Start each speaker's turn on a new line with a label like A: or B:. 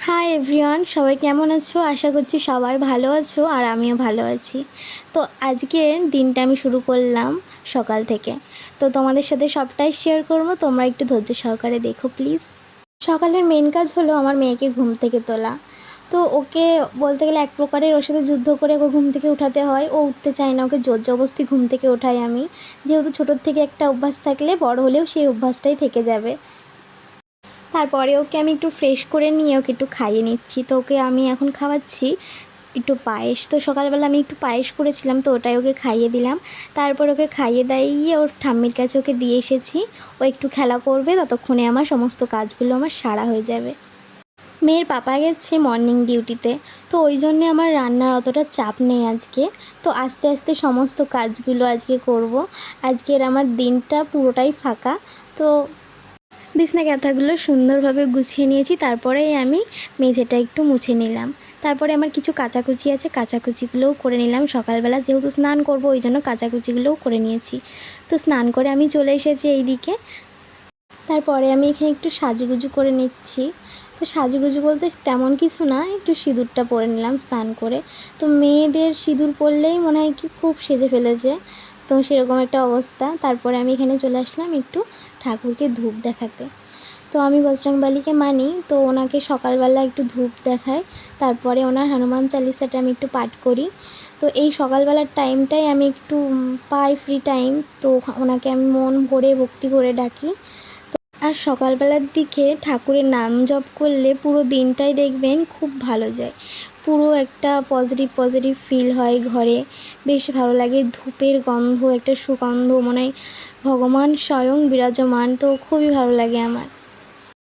A: Hi everyone, সবাই কেমন আছো? আশা করছি সবাই ভালো আছো আর আমিও ভালো আছি। তো আজকের দিনটা আমি শুরু করলাম সকাল থেকে। তো তোমাদের সাথে সবটাই শেয়ার করব, তোমরা একটু ধৈর্য সহকারে দেখো প্লিজ। সকালের মেন কাজ হলো আমার মেয়েকে ঘুম থেকে তোলা। তো ওকে বলতে গেলে এক প্রকারের ওর সাথে যুদ্ধ করে ওকে ঘুম থেকে উঠাতে হয়। ও উঠতে চায় না, ওকে জোর জবরদস্তি ঘুম থেকে ওঠাই আমি। যেহেতু ছোটোর থেকে একটা অভ্যাস থাকলে বড় হলেও সেই অভ্যাসটাই থেকে যাবে। তারপরে ওকে আমি একটু ফ্রেশ করে নিয়ে ওকে একটু খাইয়ে নিচ্ছি। তো ওকে আমি এখন খাওয়াচ্ছি একটু পায়েস। তো সকালবেলা আমি একটু পায়েস করেছিলাম, তো ওটাই ওকে খাইয়ে দিলাম। তারপর ওকে খাইয়ে দাইয়ে ওর ঠাম্মির কাছে ওকে দিয়ে এসেছি। ও একটু খেলা করবে, ততক্ষণে আমার সমস্ত কাজগুলো আমার সারা হয়ে যাবে। মেয়ের পাপা গেছে মর্নিং ডিউটিতে, তো ওই জন্যে আমার রান্নার অতটা চাপ নেই আজকে। তো আস্তে আস্তে সমস্ত কাজগুলো আজকে করব। আজকের আমার দিনটা পুরোটাই ফাঁকা। তো বিছনা কাঁথাগুলো সুন্দরভাবে গুছিয়ে নিয়েছি। তারপরেই আমি মেঝেটা একটু মুছে নিলাম। তারপরে আমার কিছু কাচাকুচি আছে, কাচাকুচিগুলোও করে নিলাম। সকালবেলা যেহেতু স্নান করব ওই জন্য কাচাকুচিগুলোও করে নিয়েছি। তো স্নান করে আমি চলে এসেছি এই দিকে। তারপরে আমি এখানে একটু সাজুগুজু করে নিচ্ছি। তো সাজুগুজু বলতে তেমন কিছু না, একটু সিঁদুরটা পরে নিলাম স্নান করে। তো মেয়েদের সিঁদুর পরলেই মনে হয় কি খুব সেজে ফেলেছে, তো সেরকম একটা অবস্থা। তারপরে আমি এখানে চলে আসলাম একটু ঠাকুরকে ধূপ দেখাতে। তো আমি বজরংবলীকে মানি, তো ওনাকে সকালবেলা একটু ধূপ দেখাই। তারপরে ওনার হনুমান চালিসাটা আমি একটু পাঠ করি। তো এই সকালবেলার টাইমটাই আমি একটু পাই ফ্রি টাইম, তো ওনাকে আমি মন ভরে ভক্তি ভরে ডাকি। আর সকালবেলার দিকে ঠাকুরের নাম জপ করলে পুরো দিনটাই দেখবেন খুব ভালো যায়। পুরো একটা পজিটিভ পজিটিভ ফিল হয় ঘরে, বেশ ভালো লাগে। ধূপের গন্ধ, একটা সুগন্ধ, মনে হয় ভগবান স্বয়ং বিরাজমান। তো খুবই ভালো লাগে আমার।